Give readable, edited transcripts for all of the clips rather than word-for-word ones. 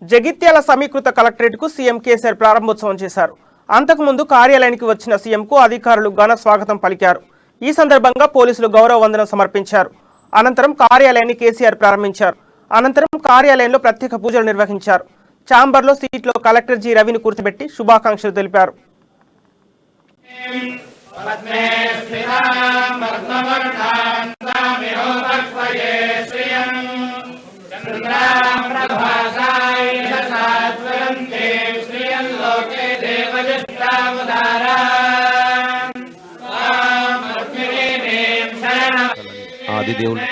జగిత్యాల సమీకృత కలెక్టరేట్కు సీఎం కేసీఆర్ ప్రారంభోత్సవం చేశారు. అంతకుముందు కార్యాలయానికి వచ్చిన సీఎంకు అధికారులు ఘన స్వాగతం పలికారు. ఈ సందర్భంగా పోలీసులు గౌరవ వందనం సమర్పించారు. అనంతరం కార్యాలయాన్ని కేసీఆర్ ప్రారంభించారు. అనంతరం కార్యాలయంలో ప్రత్యేక పూజలు నిర్వహించారు. ఛాంబర్లో సీట్లో కలెక్టర్ జి రవిని కూర్చోబెట్టి శుభాకాంక్షలు తెలిపారు. ఆదిదేవుడు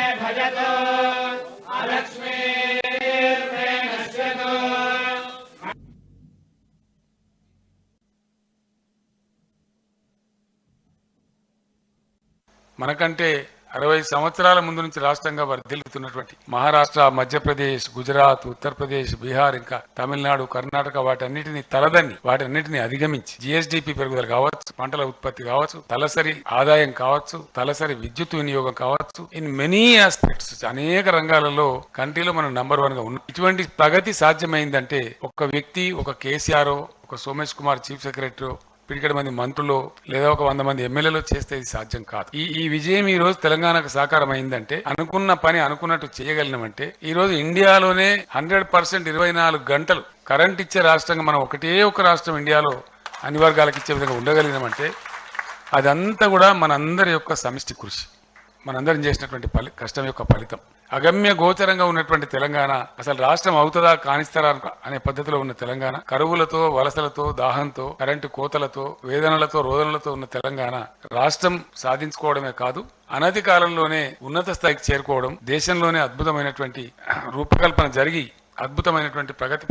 మనకంటే 60 సంవత్సరాల ముందు నుంచి రాష్ట్రంగా వర్ధిల్లుతున్నటువంటి మహారాష్ట్ర, మధ్యప్రదేశ్, గుజరాత్, ఉత్తరప్రదేశ్, బీహార్, ఇంకా తమిళనాడు, కర్ణాటక వాటన్నిటిని తలదన్ని వాటన్నిటిని అధిగమించి జీఎస్డీపీ పెరుగుదల కావచ్చు, పంటల ఉత్పత్తి కావచ్చు, తలసరి ఆదాయం కావచ్చు, తలసరి విద్యుత్ వినియోగం కావచ్చు, ఇన్ మెనీ ఆస్పెక్ట్స్ అనేక రంగాలలో కంట్రీలో మనం నంబర్ 1 గా ఉన్నాం. ఇటువంటి ప్రగతి సాధ్యమైందంటే ఒక వ్యక్తి, ఒక కేసీఆర్, ఒక సోమేష్ కుమార్ చీఫ్ సెక్రటరీ, పిడికడ మంది మంత్రులు లేదా ఒక 100 మంది ఎమ్మెల్యేలు చేస్తే ఇది సాధ్యం కాదు. ఈ విజయం ఈ రోజు తెలంగాణకు సాకారం అయిందంటే, అనుకున్న పని అనుకున్నట్టు చేయగలిగినామంటే, ఈ రోజు ఇండియాలోనే 100% 24 గంటలు కరెంట్ ఇచ్చే రాష్ట్రంగా మనం ఒకటే ఒక రాష్ట్రం ఇండియాలో అన్ని వర్గాలకు ఇచ్చే విధంగా ఉండగలిగినామంటే అదంతా కూడా మనందరి యొక్క సమిష్టి కృషి, మనందరం చేసినటువంటి కష్టం యొక్క ఫలితం. అగమ్య గోచరంగా ఉన్నటువంటి తెలంగాణ అసలు రాష్ట్రం అవుతుందా కానిస్తారా అనే పద్ధతిలో ఉన్న తెలంగాణ, కరువులతో, వలసలతో, దాహంతో, కరెంటు కోతలతో, వేదనలతో, రోదనలతో ఉన్న తెలంగాణ రాష్ట్రం సాధించుకోవడమే కాదు, అనతి కాలంలోనే ఉన్నత స్థాయికి చేరుకోవడం, దేశంలోనే అద్భుతమైనటువంటి రూపకల్పన జరిగి అద్భుతమైనటువంటి ప్రగతి